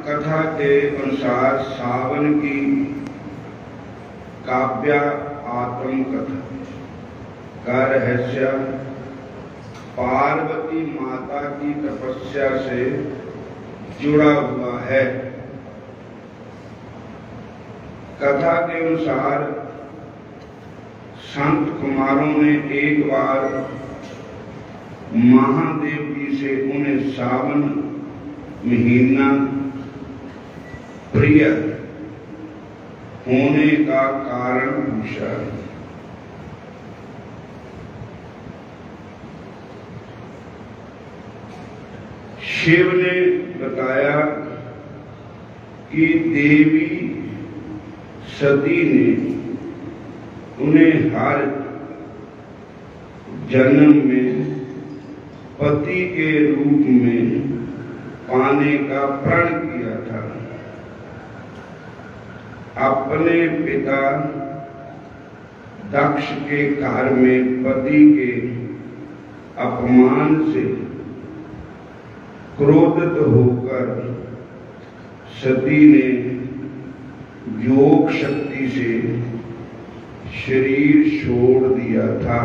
कथा के अनुसार सावन की काव्य आत्मकथा का रहस्य पार्वती माता की तपस्या से जुड़ा हुआ है। कथा के अनुसार संत कुमारों ने एक बार महादेव जी से उन्हें सावन महीना प्रिय होने का कारण पूछा। शिव ने बताया कि देवी सती ने उन्हें हर जन्म में पति के रूप में पाने का प्रण किया था। अपने पिता दक्ष के घर में पति के अपमान से क्रोधित होकर सती ने योग शक्ति से शरीर छोड़ दिया था।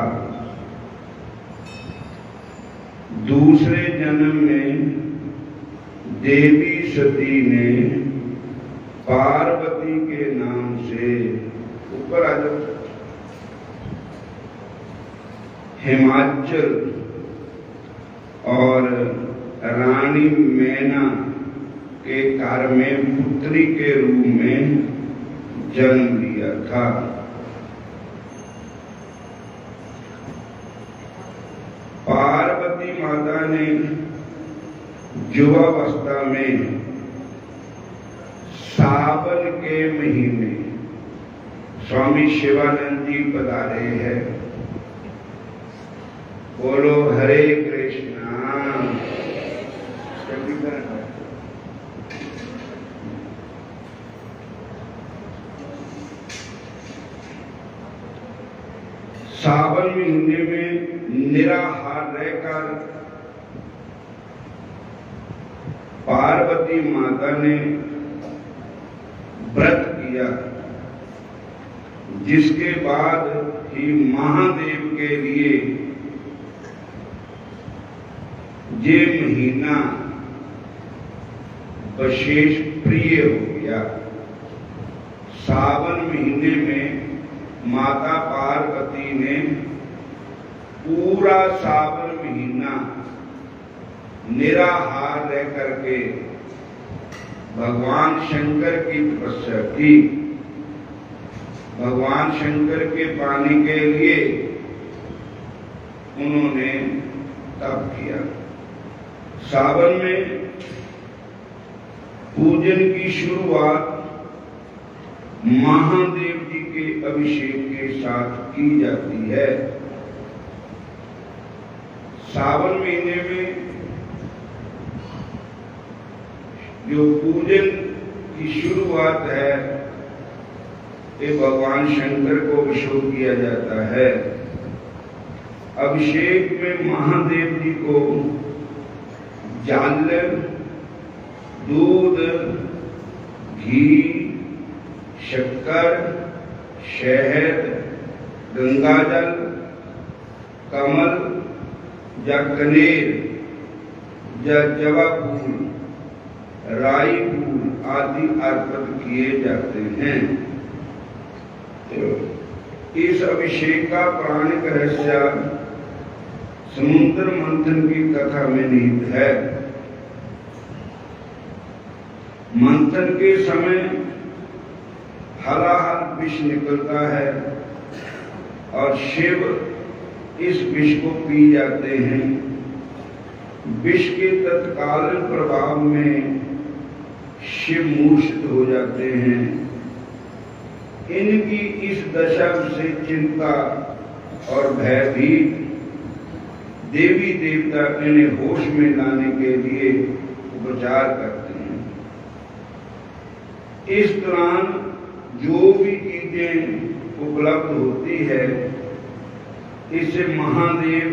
दूसरे जन्म में देवी सती ने पार्वती के नाम से ऊपर आ जाओ हिमाचल और रानी मैना के घर में पुत्री के रूप में जन्म लिया था। पार्वती माता ने युवावस्था में सावन के महीने स्वामी शिवानंद जी पधारे हैं। बोलो हरे कृष्णा। सावन महीने में निराहार रहकर पार्वती माता ने व्रत किया, जिसके बाद ही महादेव के लिए ये महीना विशेष प्रिय हो गया। सावन महीने में माता पार्वती ने पूरा सावन महीना निराहार रह करके भगवान शंकर की तपस्या की। भगवान शंकर के पाने के लिए उन्होंने तप किया। सावन में पूजन की शुरुआत महादेव जी के अभिषेक के साथ की जाती है। सावन महीने में जो पूजन की शुरुआत है ये भगवान शंकर को अभिषेक किया जाता है। अभिषेक में महादेव जी को जल, दूध, घी, शक्कर, शहद, गंगाजल, कमल या कनेर या जवा फूल, राई फूल आदि अर्पित किए जाते हैं। तो इस अभिषेक का पौराणिक रहस्य समुद्र मंथन की कथा में निहित है। मंथन के समय हलाहल विष निकलता है और शिव इस विष को पी जाते हैं। विष के तत्कालीन प्रभाव में शिव मूर्छित हो जाते हैं। इनकी इस दशा से चिंता और भयभीत देवी देवता इन्हें होश में लाने के लिए उपचार करते हैं। इस दौरान जो भी चीजें उपलब्ध होती है इसे महादेव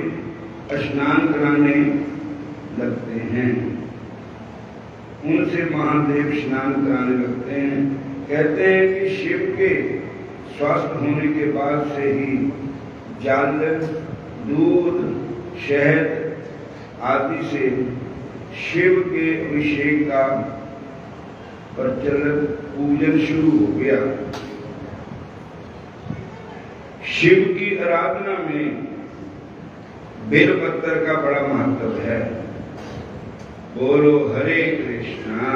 स्नान कराने लगते हैं। उनसे महादेव स्नान कराने लगते हैं। कहते हैं कि शिव के स्वस्थ होने के बाद से ही जल, दूध, शहद आदि से शिव के अभिषेक का प्रचलन, पूजन शुरू हो गया। शिव की आराधना में बेलपत्र का बड़ा महत्व है। बोलो हरे कृष्णा।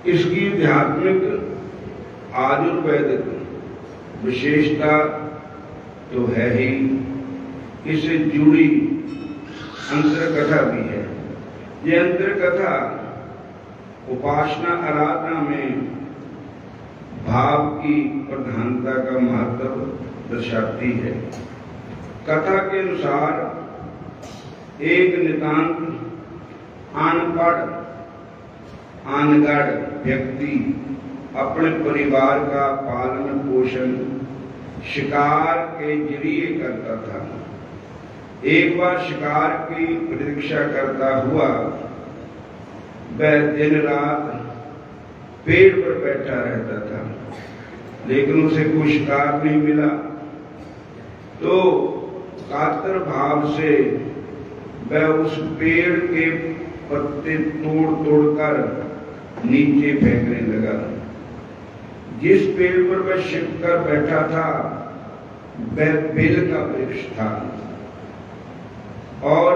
इसकी आध्यात्मिक आयुर्वेदिक विशेषता तो है ही, इससे जुड़ी अंतर कथा भी है। ये अंतर कथा उपासना आराधना में भाव की प्रधानता का महत्व दर्शाती है। कथा के अनुसार एक नितांत अनगढ़ व्यक्ति अपने परिवार का पालन पोषण शिकार के जरिए करता था। एक बार शिकार की प्रतीक्षा करता हुआ वह दिन रात पेड़ पर बैठा रहता था, लेकिन उसे कोई शिकार नहीं मिला। तो कातर भाव से वह उस पेड़ के पत्ते तोड़ तोड़कर नीचे फेंकने लगा। जिस पेड़ पर वह छिपकर बैठा था वह बेल का वृक्ष था और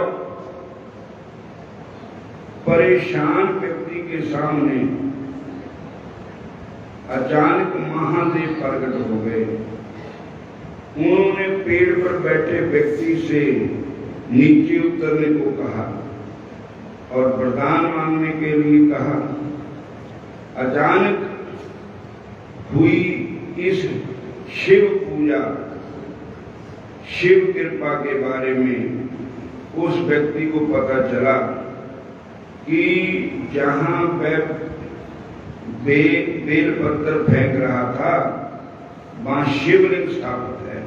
परेशान व्यक्ति के सामने अचानक महादेव प्रकट हो गए। उन्होंने पेड़ पर बैठे व्यक्ति से नीचे उतरने को कहा और वरदान मांगने के लिए कहा। अचानक हुई इस शिव पूजा, शिव कृपा के बारे में उस व्यक्ति को पता चला कि जहां वह बेल पत्थर फेंक रहा था वहां शिवलिंग स्थापित है।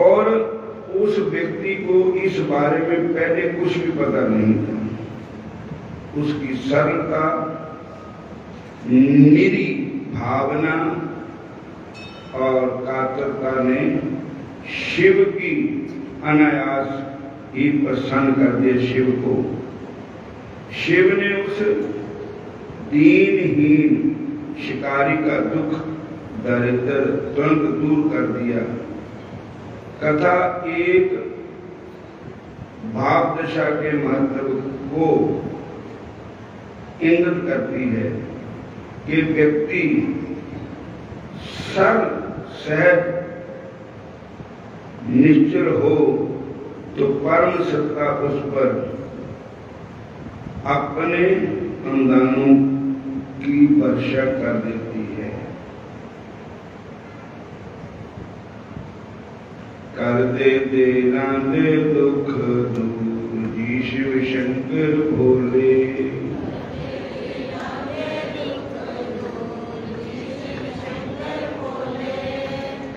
और उस व्यक्ति को इस बारे में पहले कुछ भी पता नहीं था। उसकी सरलता, निरी भावना और कातरता ने शिव की अनायास ही प्रसन्न कर दिया शिव को। शिव ने उस दीनहीन शिकारी का दुख दरिद्र तुरंत दूर कर दिया। कथा एक भाव दशा के महत्व को इंगित करती है कि व्यक्ति सहज निश्चल हो तो परम सत्ता उस पर अपने अनुदानों की वर्षा कर देती है। कर दे देना दे दुख दूर जी शिव शंकर भोले।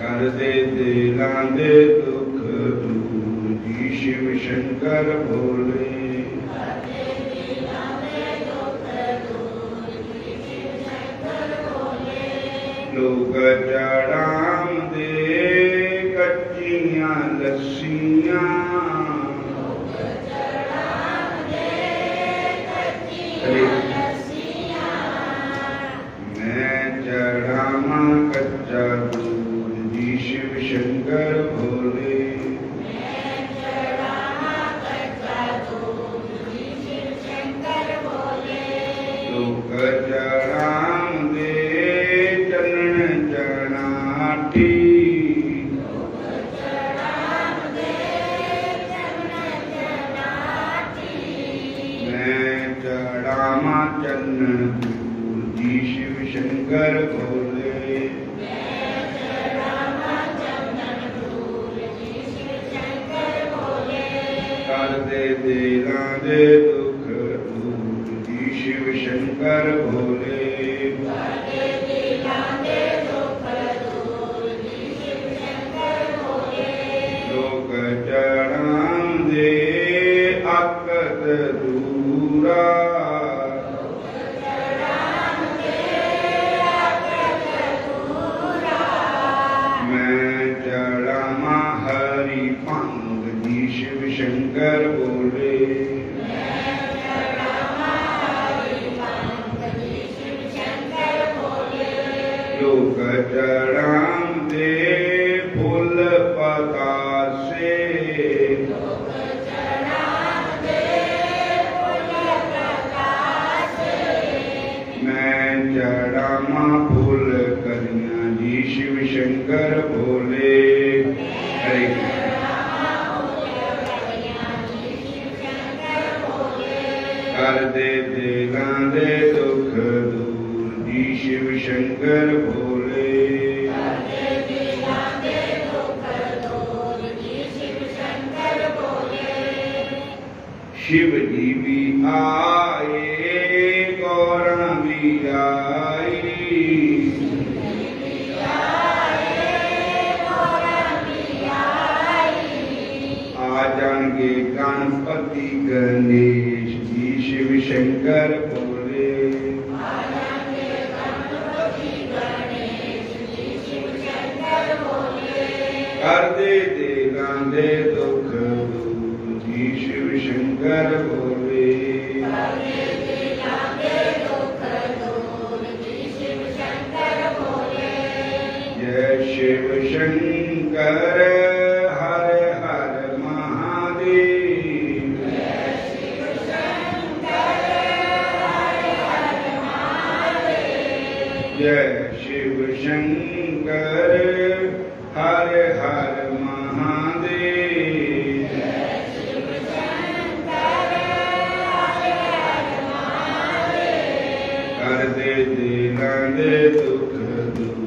कर दे देना दे दुख दूर जी शिव शंकर भोले। लोग चढ़ाम दे कच्चियां लस्सियां, मैं चढ़ामा कच्चा दूध जी शिव शंकर भोले। लोग चढ़ाम दे चरण चढ़ाठी, मैं चढ़ामा चरण दूध जी शिव शंकर भोले। कर दे देना दे दुख दूर जी शिव शंकर भोले। लोग दे अकत दूरा, मैं चढ़ावा हरि पंग जी शिव शंकर बोले। लोक चढ़ाम दे फूल पतासे, मैं चढ़ावा फूल कन्या जी शिव शंकर बोले। हरे कर दे दिला दे दुख दूर जी शिव शंकर बोले। शिव जी भी आए गौरा भी आई, आ जाएंगे गणपति गणेश जी शिव शंकर बोले। कर दे दे दुख दूर जी शिव शंकर बोले। जय शिव शंकर हर हर महादेव, जय शिव शंकर हर हर महादेव। कर दे दिला दे दुख दूर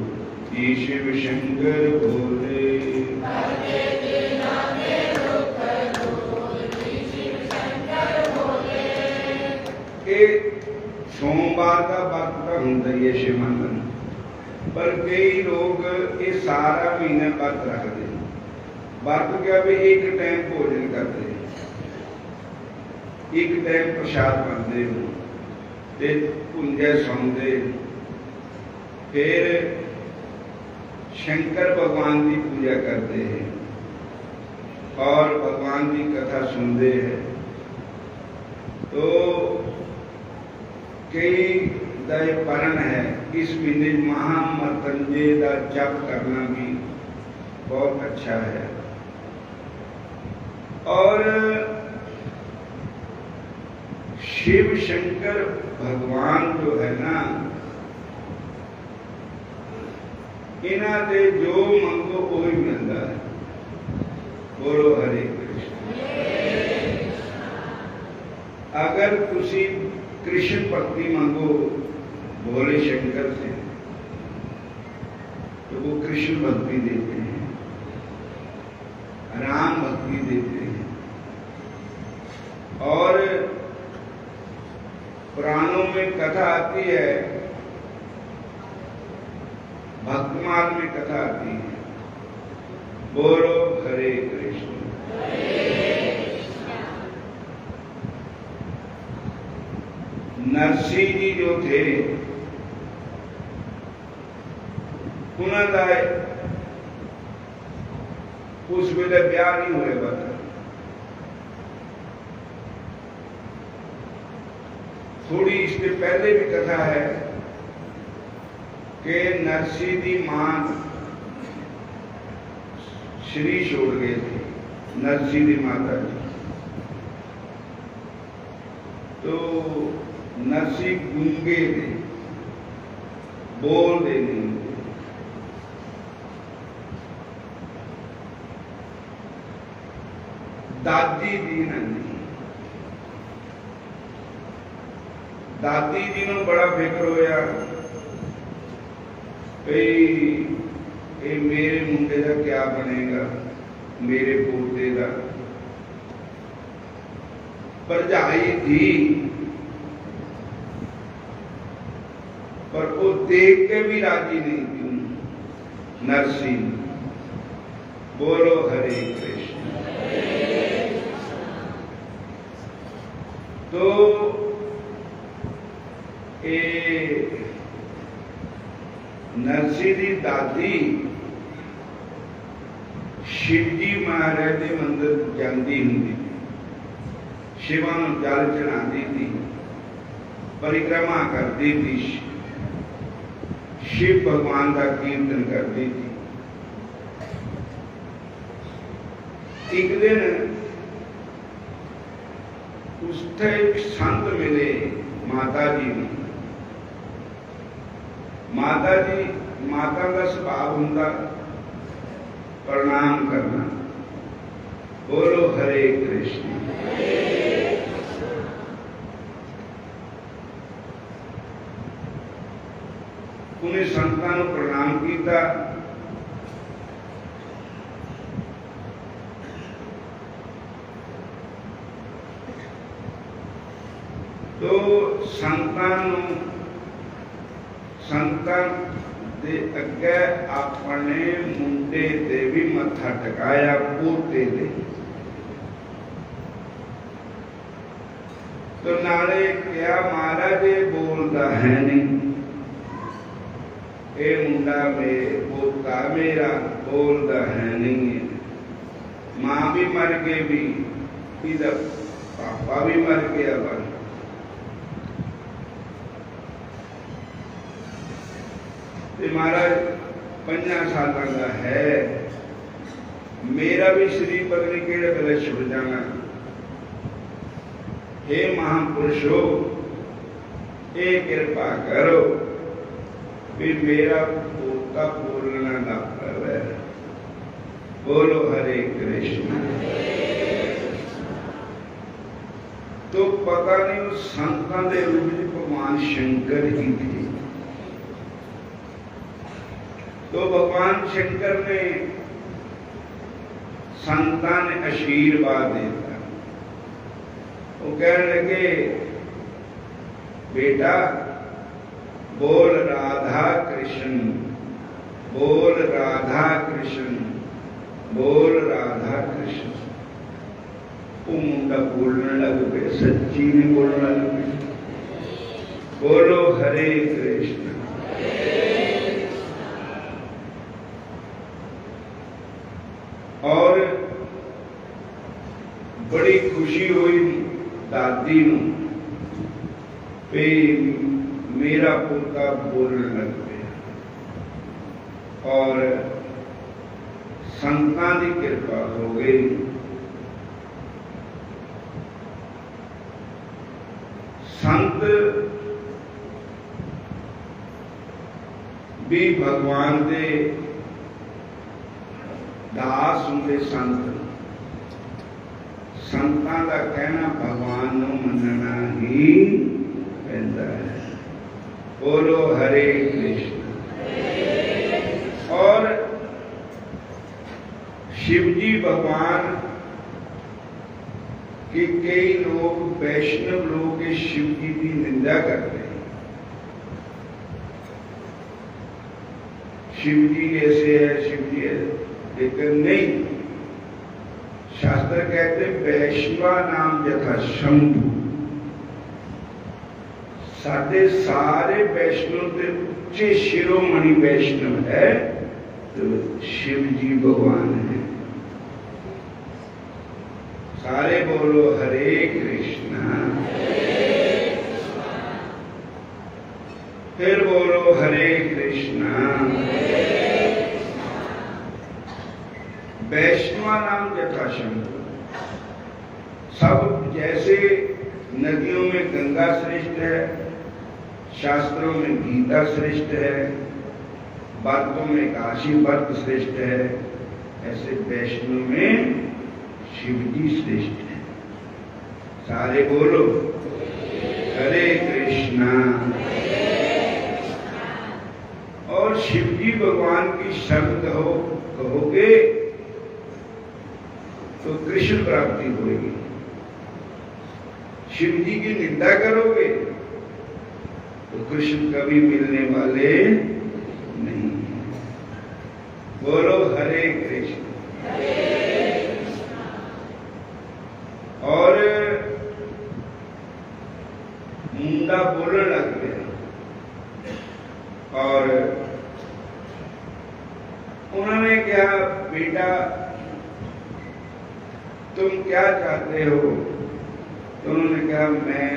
जी शिव शंकर बोले। सोमवार का व्रत तो होंगे ही है शिव मंगल, पर कई लोग ये सारा महीना व्रत रखते हैं। व्रत क्या भी एक टाइम भोजन करते हैं, एक टाइम प्रसाद बनते हो, पुंजे सौंदे, फिर शंकर भगवान की पूजा करते हैं और भगवान की कथा सुनते हैं। तो कई दाई परण है इस महीने महामृत्युंजय का जप करना भी बहुत अच्छा है। और शिव शंकर भगवान जो है ना, इन्हां दे जो मंगो वही मिलता है। बोलो हरे कृष्ण। अगर तुसी कृष्ण भक्ति मांगो भोले शंकर से तो वो कृष्ण भक्ति देते हैं, राम भक्ति देते हैं। और पुराणों में कथा आती है, भक्तमाल में कथा आती है। बोलो हरे कृष्ण। नरसिंह जी जो थे उन्होंने उस वेले ब्याह नहीं हुए बता। थोड़ी इसके पहले भी कथा है कि नरसिंह जी मां श्री छोड़ गए थे, नरसिंह जी माता जी। तो नरसिंह गूंगे थे, बोल दे नहीं। दादी जी नहीं, दादी जी ने बड़ा फिक्र होया मेरे मुंडे का क्या बनेगा, मेरे पोते का। भरजाई थी पर वो देख के भी राजी नहीं थी नरसिंह। बोलो हरे कृष्ण। तो ये नरसी दी दादी शिवजी महाराज के मंदिर जाती होंगी, शिवा नूं जल चढ़ाती थी, परिक्रमा करती थी, शिव भगवान का कीर्तन करती थी। एक दिन उसथे एक संत मिले माता जी ने। माता जी, माता का स्वभाव हुंदा प्रणाम करना। बोलो हरे कृष्ण। उन्हें संतां नूं प्रणाम किया। तो संतां दे अगे अपने मुंडे ते भी मत्था टकाया, पोते दे। तो नाले क्या महाराज ये बोलता है नहीं, ये मुंडा में पोता मेरा बोलता है नहीं है। मां भी मर गई, भी इधर पापा भी मर गया। बस महाराज 5 साल का है, मेरा भी शरीर पत्नी केड़े वेले छुट जाना। हे महापुरुषो, ये कृपा करो भी मेरा पोता बोलना ना पड़े। बोलो हरे कृष्ण। तो पता नहीं उस संतां दे रूप में भगवान शंकर ही थे। तो भगवान शंकर ने संतान ने आशीर्वाद देता। वो कहने लगे, बेटा बोल राधा कृष्ण, बोल राधा कृष्ण, बोल राधा कृष्ण। वो मुंडा बोलने लग गए, सच्ची नहीं बोलने लग गए। बोलो हरे कृष्ण। और बड़ी खुशी हुई दादी नूं पे मेरा पोता बोलने लग गया। और संतां की कृपा हो गई। संत भी भगवान दे दास होंगे। संतां का कहना भगवान नूं मनना ही पैंदा है। बोलो हरे कृष्ण। और शिवजी भगवान के कई लोग, वैष्णव लोग शिवजी की निंदा करते हैं। शिवजी ऐसे है, शिवजी है, लेकिन नहीं। शास्त्र कहते वैश्वा नाम यथा शंभु। साढ़े सारे वैष्णव के उच्चे शिरोमणि वैष्णव है तो शिवजी भगवान है। सारे बोलो हरे कृष्णा। फिर बोलो हरे कृष्णा। वैष्णवा नाम यथा शंभु। सब जैसे नदियों में गंगा श्रेष्ठ है, शास्त्रों में गीता श्रेष्ठ है, व्रतों में काशी व्रत श्रेष्ठ है, ऐसे वैष्णव में शिवजी श्रेष्ठ है। सारे बोलो हरे कृष्णा। और शिवजी भगवान की शब्द हो कहोगे तो कृष्ण प्राप्ति होगी। शिव जी की निंदा करोगे तो कृष्ण कभी मिलने वाले नहीं। बोलो हरे कृष्ण। और बंदा बोलने लग गया और उन्होंने कहा, बेटा तुम क्या चाहते हो? तो उन्होंने कहा, मैं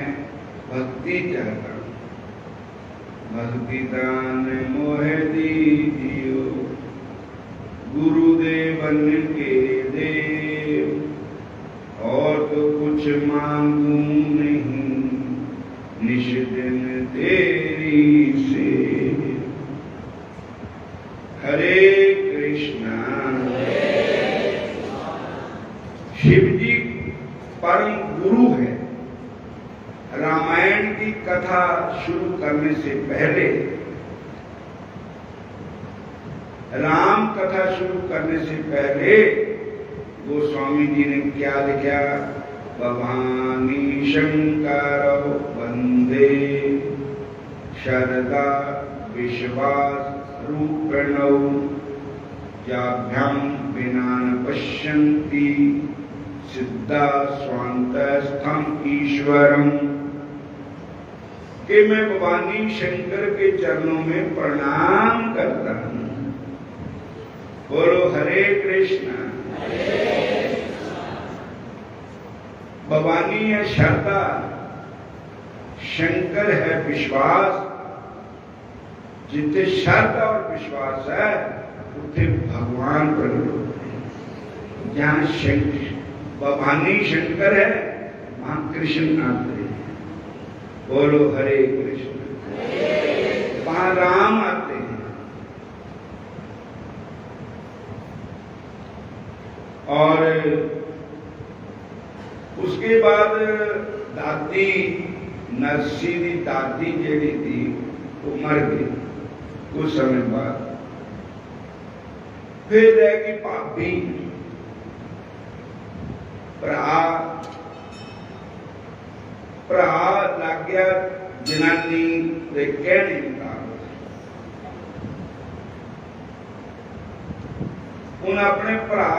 भक्ति चाहता हूँ। भक्ति दान मोहे दीजियो, गुरुदेवन के देव, और तो कुछ मांगू नहीं, निश दिन तेरी से। हरे कृष्णा। शिव जी परम गुरु है। रामायण की कथा शुरू करने से पहले, राम कथा शुरू करने से पहले गोस्वामी जी ने क्या लिखा? भवानी शंकर वंदे शरदा विश्वास रूपिणौ, जाभ्याम विना न पश्यन्ति सिद्धा स्वांतस्थम ईश्वरम। कि मैं भवानी शंकर के चरणों में प्रणाम करता हूं। बोलो हरे कृष्णा। भवानी है श्रद्धा, शंकर है विश्वास। जितने श्रद्धा और विश्वास है उतने भगवान प्रकट होते हैं। जहां भवानी शंकर है वहां कृष्ण आते हैं। बोलो हरे कृष्ण। वहां राम आते हैं। और उसके बाद दादी नरसी दी दादी जेड़ी थी वो मर गई कुछ समय बाद। फिर रहेगी भाभी, भरा लग गया जनानी दे कहने मुताबिक। उन्हें अपने भरा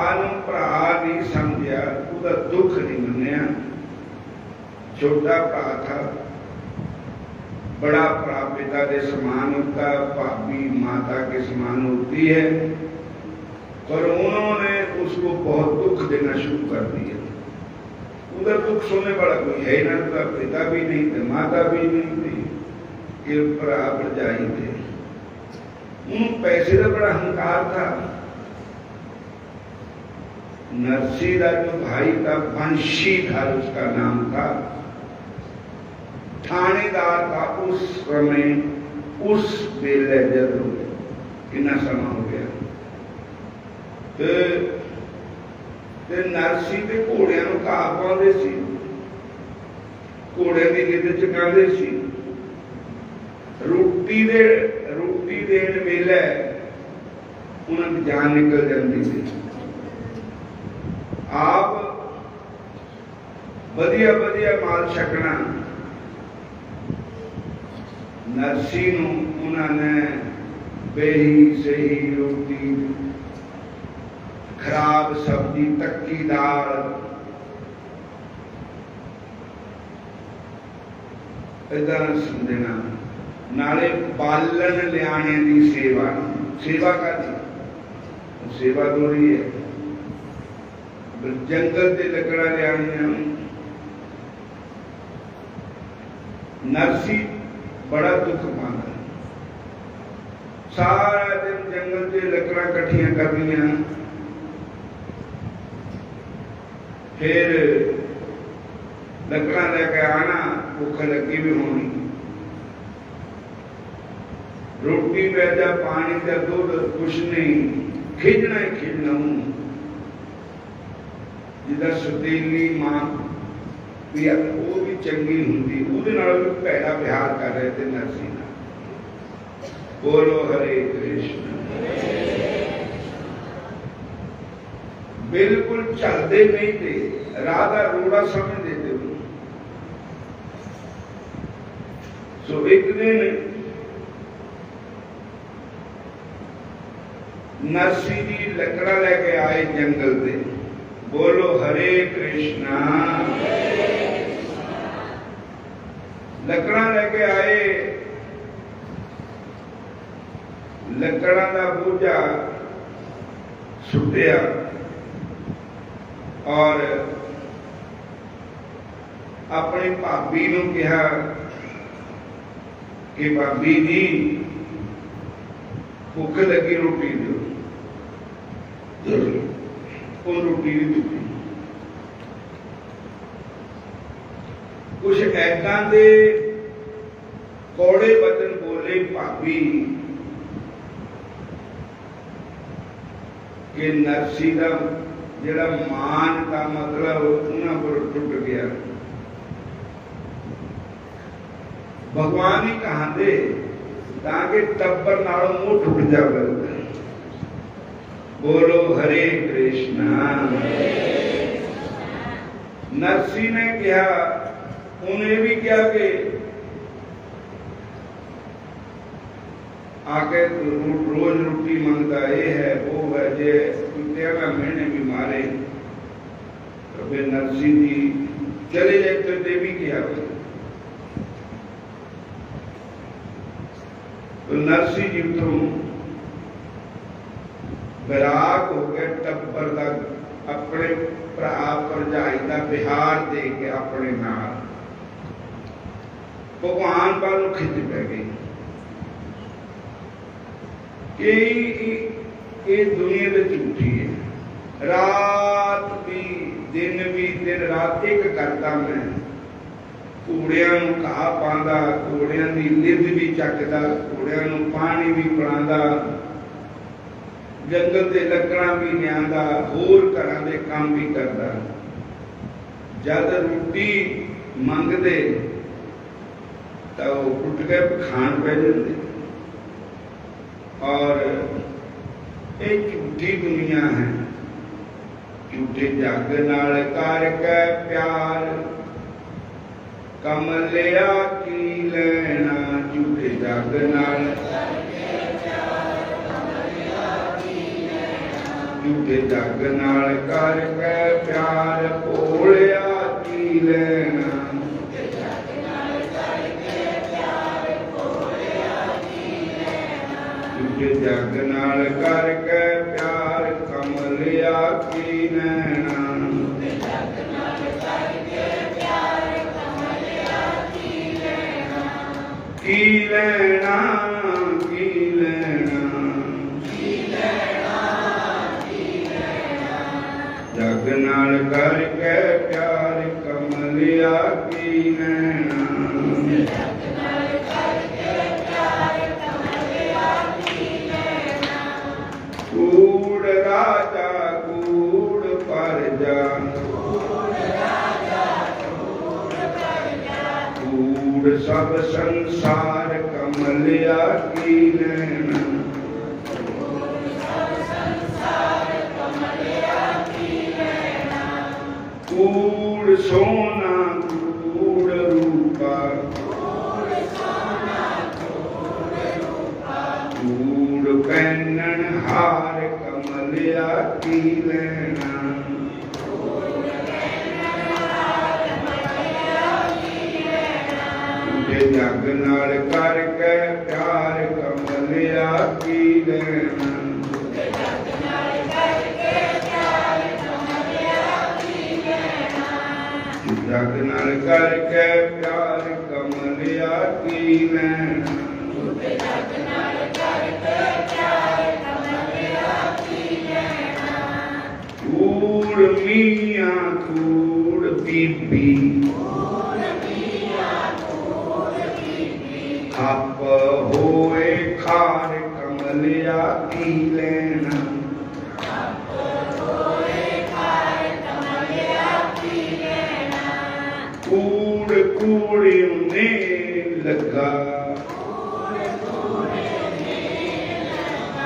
नहीं समझा, उसका दुख नहीं मनिया। छोटा भरा था, बड़ा भरा पिता के समान होता, भाभी माता के समान होती है। पर उन्होंने उसको बहुत दुख देना शुरू कर दिया। उधर दुख सोने वाला कोई है ना, उसका पिता भी नहीं थे, माता भी नहीं थी, कि भरा भरजाई थे। उन पैसे का बड़ा अहंकार था। नरसी का जो भाई था, बंशीधर उसका नाम था, थानेदार था उस समय, उस वेले जब कितना समय हो गया। ते नरसी के घोड़िया घाह पाते सी, घोड़े की गिद्ध चुकाते सी। रोटी देने वेले उन्होंने जान निकल जाती थी। आप वधिया वधिया माल छकना। नरसी उन्होंने बेही सही रोटी, खराब सब्जी, तक्की दाल, इदा देना। नाले बालन लियाने की सेवा। सेवा का सेवा तो रही है, जंगल से लकड़ा लियानिया। नरसी बड़ा दुख पाता, सारा दिन जंगल से लकड़ा कट्ठिया करनिया, फिर लकड़ा लेके आना, भूख लगी भी होनी, रोटी पैदा, पानी का दूध, कुछ नहीं, खिजना ही खिजना। जिदा सुतीली मां भी वो भी चंगी होंगी, उसदे नाल भी भैड़ा प्यार कर रहे थे नरसी नाल। बोलो हरे कृष्ण। बिल्कुल चलते नहीं थे, राधा रोड़ा समझते थे। सो एक दिन नरसी जी लकड़ा लेके आए जंगल से। बोलो हरे कृष्णा। लकड़ा लेके आए, लकड़ा का बोझा सुटिया और अपनी भाभी नूं कहा कि भाभी जी भुख लगी रोटी दो, रोटी नहीं दी। कुछ ऐदा दे कौड़े वचन बोले भाभी कि नरसी का जिहड़ा मान का मतलब उन्हां पर टुट गया। भगवान ही कहांदे ताकि टब्बर नालों मुंह टुट जावे। बोलो हरे कृष्णा। नरसी ने कहा, उन्हें भी क्या कि आके रोज रोटी मांगता ये है वो है, जे तेरह महीने भी मारे तो फिर नरसी जी चले जाए तो देवी क्या। तो नरसी जी तो विराग हो गए, टब्बर का अपने भरा भरजाई का बिहार दे के अपने नाल भगवान वालों खिंच पै गई कि ये दुनिया में झूठी है। रात भी दिन रात एक करता मैं, घोड़ियां नूं घाह पांदा, घोड़ियां दी लिद भी चकदा, घोड़ियां नूं पानी भी पिलांदा, जंगल दे लकड़ां भी लियांदा, होर घरां दे काम भी करदा। जद रोटी मंगदे तो उठ के खाण पै जांदे। और एक झूठी दुनिया है, झूठे जग नाल करके प्यार, कमलिया की लेना। झूठे जग नाल, झूठे जग नाल करके प्यार, भोलिया की लेना। झूठे जग नाल करके प्यार, कमलिया की नैना। की लेना, की लेना, जग नाल करके प्यार, कमलिया की नैना। कूड़ राजा कूड़ परजा, कूड़ सब संसार, कमलिया की नैना। कूड़ सोना कूड़ रूपा, कूड़ पहनन हार, कमलिया की लेना। झूठे जग नाल करके प्यार, कमलिया की लेना। जग नाल करके प्यार, कमलिया की नैना। कूड़ मियां कूड़ बीबी, आप होए खार, कमलिया की लेना। कूड़ कूड़े ने लगा,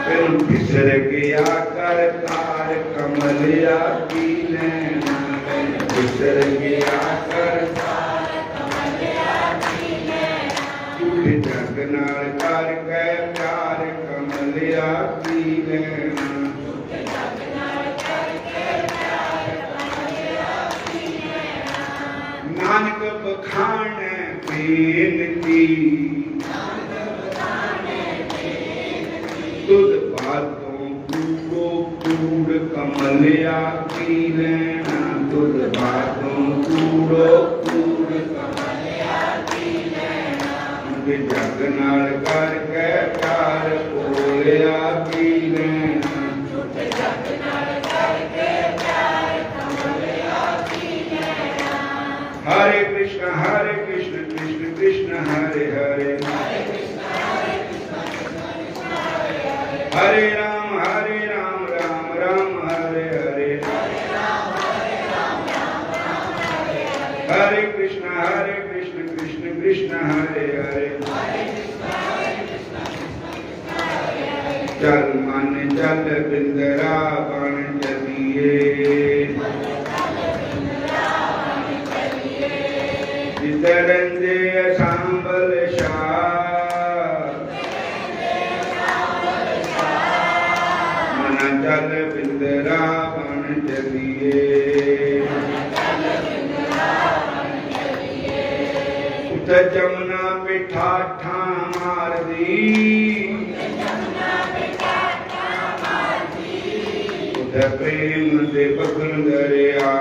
फिर फिसर गया कर तार, कमलिया की नैना। फिसर गया कर तार, झूठे जग नाल करके प्यार, कमलिया की नैना। नानक बखाने पे बेनती तुद बातों कूड़ो कूड़ कमलिया की लेना तुद बातों कूड़ो कूड़ कमलिया की लेना जग नाल करके प्यार बोलिया की लेना जग नाल करके प्यार कमलिया की लेना। हरे कृष्ण कृष्ण कृष्ण हरे हरे हरे राम राम राम हरे हरे हरे कृष्ण कृष्ण कृष्ण हरे हरे। चल मन चल बिंदरा बन चलिए जितरंदे सांबल चल बिंदरा बन चलिए उठ जमुना पे ठाठा मार दी उठ प्रेम दे बगल दरिया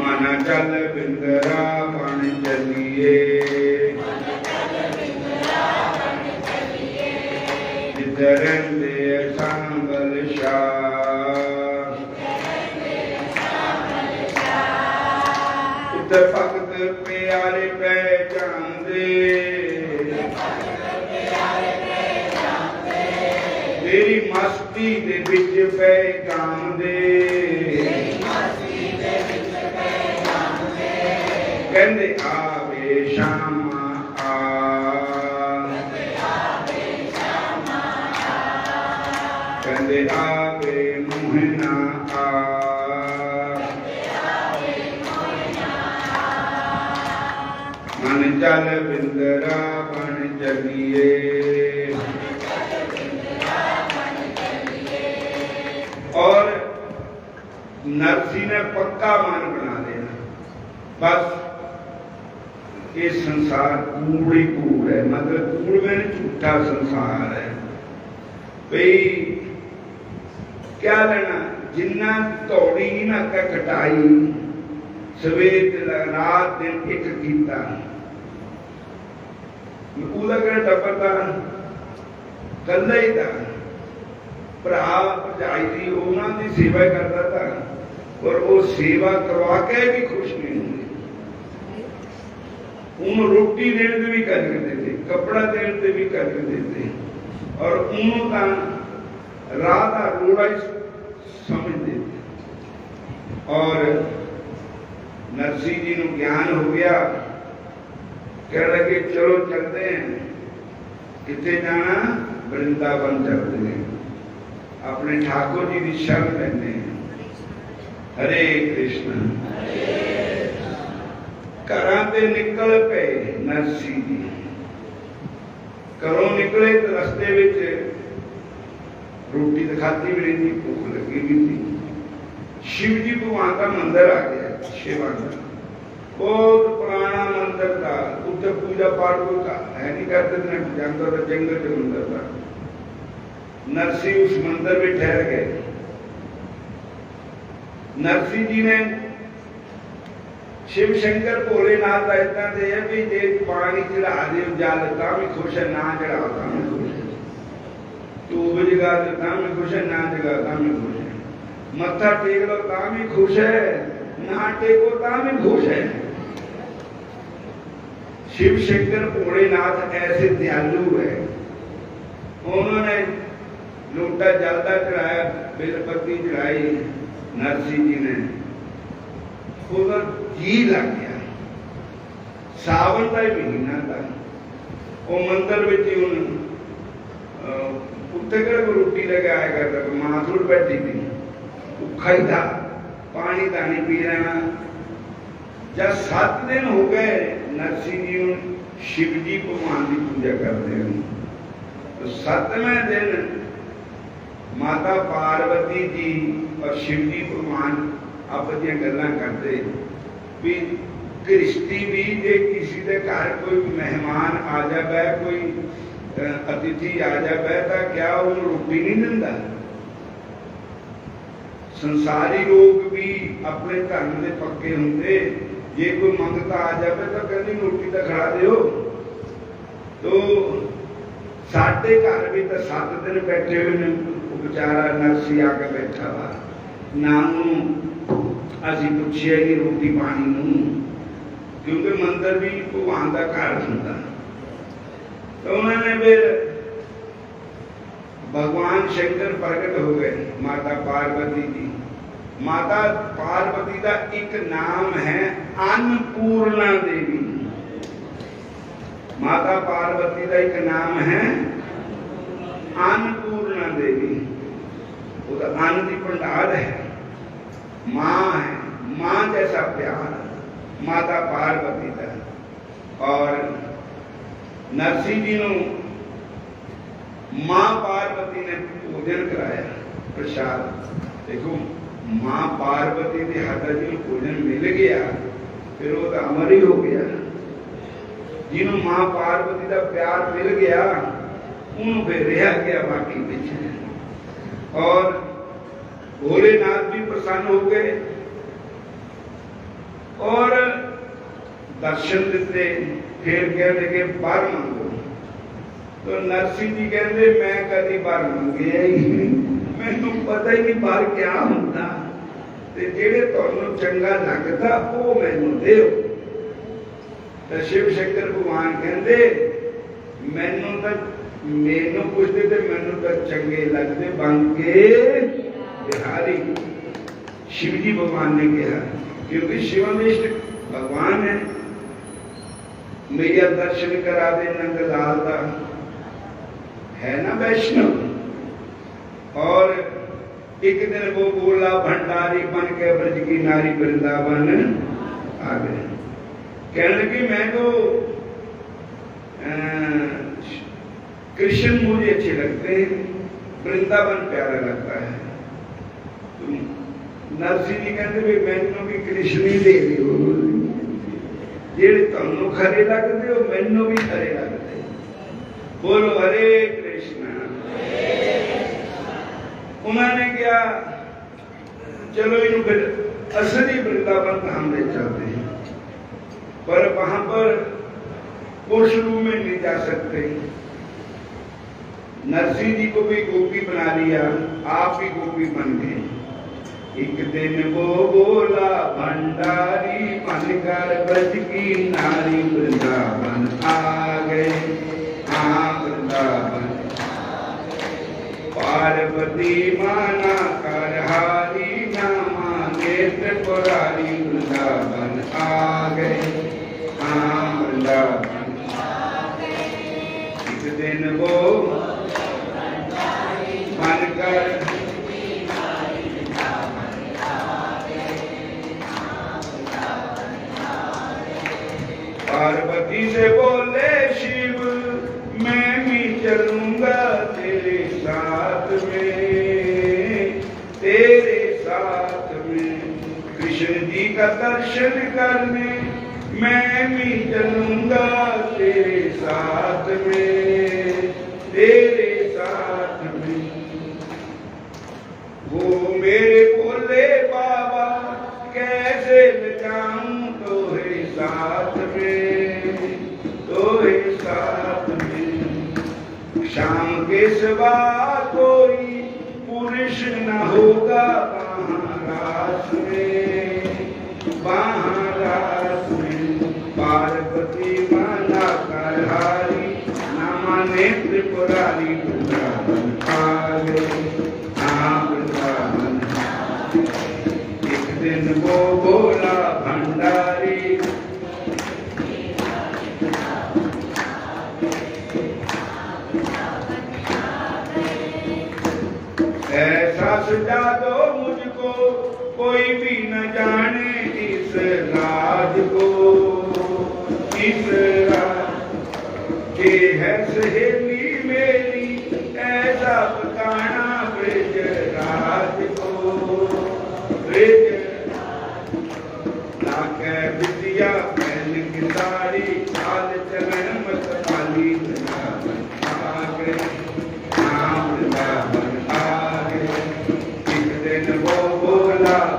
मन चल बिंदरा बन चलिए दरंदे सांबल उत भगत प्यारे पहचानदे तेरी मस्ती दे विच पहचानदे कहंदे आवे शामा कहंदे आवे मोहना मन चल बिंदरा बन चलिए और नरसी ने पक्का मन बना लिया बस ये संसार कूड़ ही कूड़ है मतलब कूड़ में झूठा संसार है भाई क्या लेना जिन्ना तौड़ी ना कटाई सवेर रात दिन एक कीता टब्बर था कला ही था भरा भरजाई की उन्होंने सेवा करता था और वो सेवा करवा के भी खुश नहीं होंगे उन्होंने रोटी देने से भी कर देते कपड़ा देने से भी कर देते और उन्होंने राह का रोड़ा समझ देते और नरसिंह जी को ज्ञान हो गया कह लगे चलो चलते हैं कितने जाना वृंदावन चलते हैं अपने ठाकुर जी की शरण लेते हैं। हरे कृष्ण घरां ते निकल पे नरसिंह जी घरों निकले तो रस्ते विच रोटी तो खाती भी नहीं थी भूख लगी भी थी शिव जी भगवान का मंदिर आ गया शिवान बहुत पुराना मंदिर था उत्तर पूजा पाठ को है नहीं करते थे जानता था जंगल के मंदिर था नरसिंह उस मंदिर में ठहर गए नरसिंह जी ने शिव शंकर भोलेनाथ इतना दे भी जे पानी चढ़ा दे जल ता भी खुश है ना चढ़ाओ ता भी खुश है धूप जगा दे ता भी खुश है ना जगा ता भी खुश है मत्था टेक लो ता भी खुश है ना टेको ता भी खुश है। शिव शंकर भोलेनाथ ऐसे दयालु है उन्होंने लोटा जलदा चढ़ाया बेलपत्ती चढ़ाई नरसिंह जी ने उधर जी लग गया सावन का महीना था वो मंदिर में उत्ते रोटी लेके आया करता मां थोड़ी बैठी थी भुखा ही था पानी का नहीं पी लेना जब 7 दिन हो गए नरसिंह जी शिव जी भगवान की पूजा करते हैं तो 7वें दिन माता पार्वती जी और शिव जी भगवान आपस ਦੀਆਂ ਗੱਲਾਂ ਕਰਦੇ ਵੀ ਗ੍ਰਿਸ਼ਤੀ ਵੀ ਜੇ ਕਿਸੇ ਦੇ ਘਰ ਕੋਈ ਮਹਿਮਾਨ ਆ ਜਾਵੇ, ਕੋਈ ਅਤਿਥੀ ਆ ਜਾਵੇ ਤਾਂ ਕਿਆ ਉਹਨੂੰ ਰੋਟੀ ਨਹੀਂ ਦਿੰਦਾ। ਸੰਸਾਰੀ ਲੋਕ ਵੀ ਆਪਣੇ ਧਰਮ ਦੇ ਪੱਕੇ ਹੁੰਦੇ, ਜੇ ਕੋਈ ਮੰਗਤਾ ਆ ਜਾਵੇ ਤਾਂ ਕਹਿੰਦੇ ਰੋਟੀ ਤਾਂ ਖਿਲਾ ਦਿਓ। ਤੋ ਸਾਡੇ ਘਰ ਵੀ ਤਾਂ 7 ਦਿਨ ਬੈਠੇ ਹੋਏ ਨੇ, ਉਹ ਵਿਚਾਰਾ ਨਰਸੀ ਆ ਕੇ ਬੈਠਾ ਵਾ, ਨਾ ਉਹਨੂੰ ਅਸੀਂ ਪੁੱਛਿਆ ਹੀ ਰੋਟੀ ਪਾਣੀ ਨੂੰ, ਕਿਉਂਕਿ ਮੰਦਰ ਵੀ ਭਗਵਾਨ ਦਾ ਘਰ ਹੁੰਦਾ। तो उन्होंने फिर भगवान शंकर प्रकट हो गए, माता पार्वती जी। माता पार्वती का एक नाम है अन्नपूर्णा देवी। माता पार्वती का एक नाम है अन्नपूर्णा देवी। वो तो अन्न की भंडार है, माँ है, माँ जैसा प्यार माता पार्वती का। और नरसिंह जी ने मां पार्वती ने पूजन कराया, प्रसाद। देखो मां पार्वती के हाथ जी पूजन मिल गया, फिर वो तो अमर ही हो गया। जिन्होंने मां पार्वती का प्यार मिल गया, उन्होंने फिर रहा गया बाकी पीछे। और भोलेनाथ भी प्रसन्न हो गए और दर्शन दिते। फिर कहते कि बर मंगो, तो नरसिंह जी कहते मैं कभी बर मंगे ही नहीं, मैनू पता ही नहीं बर क्या होंदा, ते जेड़े तुहानू चंगा लगदा वो मैनू दिओ। तो शिव शंकर भगवान कहते मैनू तो मैनू पुछदे ते मैनू तो चंगे लगदे बांके बिहारी। शिव जी भगवान ने कहा, क्योंकि शिवानिष्ठ भगवान है। मैया दर्शन करा दे नंदलाल का है ना वैष्णव। और एक दिन वो बोला भंडारी बन के ब्रज की नारी वृंदावन आ गए। कहने लगी मैं तो कृष्ण मुझे अच्छे लगते हैं, वृंदावन प्यारा लगता है। नरसिंह जी कहते मैनू भी कृष्ण ही दे दियो, जेड़े तुहानू खरे लगदे हो मैनू भी खरे लगदे। बोलो हरे कृष्ण। उन्होंने क्या, चलो इन्हों फिर असली वृंदावन धाम ले चलते हैं, पर वहां पर पुरुष रूप में नहीं जा सकते। नरसिंह जी को भी गोपी बना लिया, आप भी गोपी बन गए। एक दिन वो बोला भंडारी बनकर ब्रज की नारी वृंदावन आ गए। हाँ वृंदावन पार्वती माना करहारी ना माने त्रिपुरारी वृंदावन आ गए। हाँ वृंदावन एक दिन वो बनकर पार्वती से बोले शिव मैं भी चलूंगा तेरे साथ में, तेरे साथ में कृष्ण जी का दर्शन करने मैं भी चलूंगा तेरे साथ में, तेरे साथ में। वो मेरे बोले बाबा कैसे ले जाऊं तोरे साथ में, तोरे साथ में। शाम के सिवा कोई पुरुष न होगा वहाँ रात में, वहाँ रात में। पार्वती माना करहारी न माने त्रिपुरारी वृंदावन आ गए। हाँ वृंदावन एक दिन वो बोला भंडारी ऐसा सजा दो मुझको कोई भी न जाने इस राज को, इस राज के है सहेली मेरी ऐसा बताना ब्रज राज को, ब्रज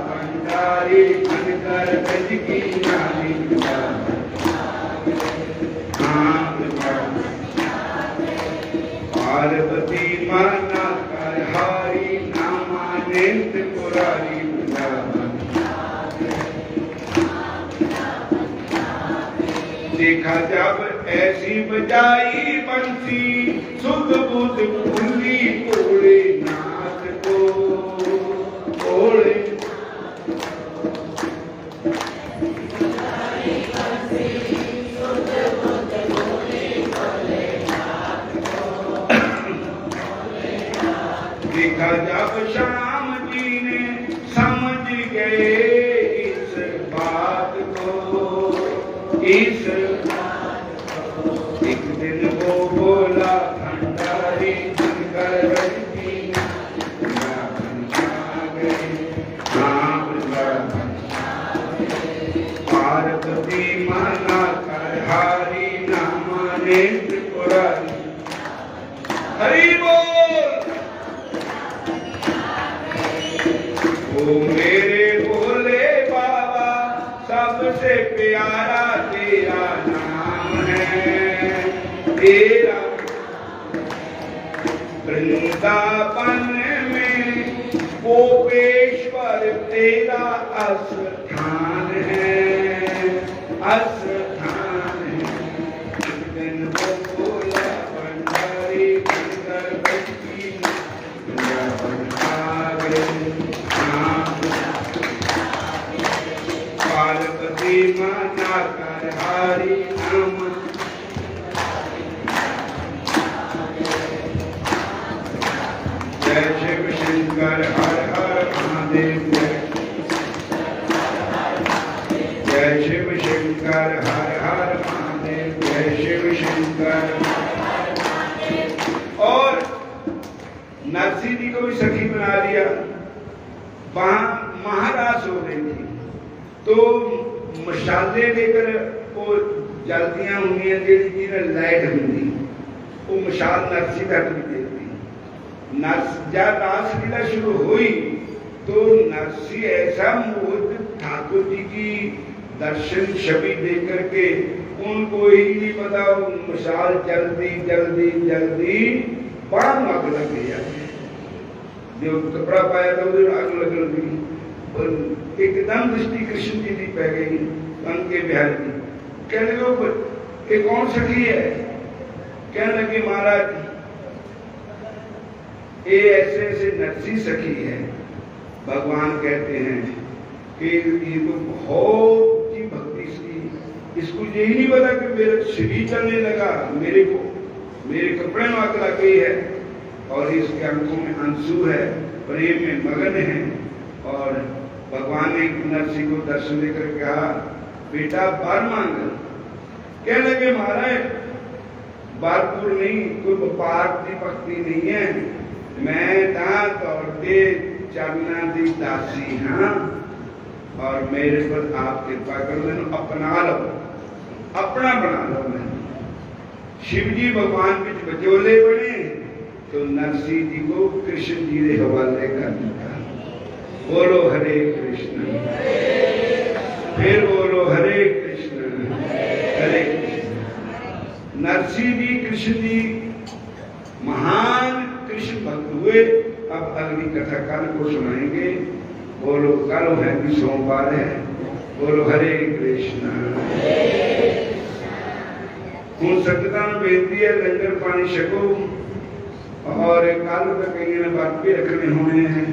भंडारी बनकर गज की नारी पार्वती माना कर हारी ना माने त्रिपुरारी देखा जब ऐसी बजाई बंसी सुध बुध भूली कोड़े नाथ को कोड़े देखा जब श्याम जी ने समझ गए इस बात को इस एक दिन वो बोला भंडारी बनकर पार्वती माना कर हारी ना माने त्रिपुरारी हरि बोल ओ मेरे भोले बाबा सबसे प्यारा तेरा नाम है तेरा वृंदावन में गोपेश्वर तेरा स्थान है स्थान है दिन वो बोला भंडारी बनकर बच्ची पार्वती माना कर हारी नाम जय शिव शंकर हर हर महादेव जय शिव शंकर हर हर महादेव जय शिव शंकर। और नरसिंह जी को भी सखी बना लिया। वहां महाराज हो रही थी तो मशाले लेकर वो जलदियां होंगी जी लाइट होंगी वो मशाल नरसी तक भी देती। जब रासलीला शुरू हुई तो नरसी ऐसा मोहित ठाकुर जी की दर्शन छवि देख करके उनको ही नहीं पता मशाल जल्दी जल्दी जल्दी बड़ा आग लग गया। जो कपड़ा पाया था उधर आग लग गई और एकदम दृष्टि कृष्ण जी की पै गई उनके बिहार की। कहने लगे ये कौन सखी है? कहने लगे महाराज ये ऐसे ऐसे नरसी सखी है। भगवान कहते हैं कि ये तो बहुत ही भक्ति सी, इसको यही नहीं पता कि मेरा शरीर चलने लगा, मेरे कपड़े में आग लग गई है और इसके आंखों में आंसू है, प्रेम में मगन है। और भगवान ने नरसी को दर्शन देकर कहा बेटा बार मांग। कहने लगे महाराज बारपुर नहीं, कोई व्यापार की भक्ति नहीं है, मैं तौड़ते चरना दी दासी हाँ और मेरे पर आप कृपा कर मैंने अपना लो, अपना बना लो। मैं शिव जी भगवान बिच बचोले बने तो नरसिंह जी को कृष्ण जी ने हवाले कर दिया। बोलो हरे कृष्ण, फिर बोलो हरे कृष्ण हरे कृष्ण। नरसिंह जी कृष्ण जी महान कृष्ण भक्त हुए। अब अगली कथा कल को सुनाएंगे। बोलो कल है कि सोमवार है। बोलो हरे कृष्ण। हूँ संगतां बेनती है लंगर पानी छको और कल तक कई बात भी रखने होने हैं।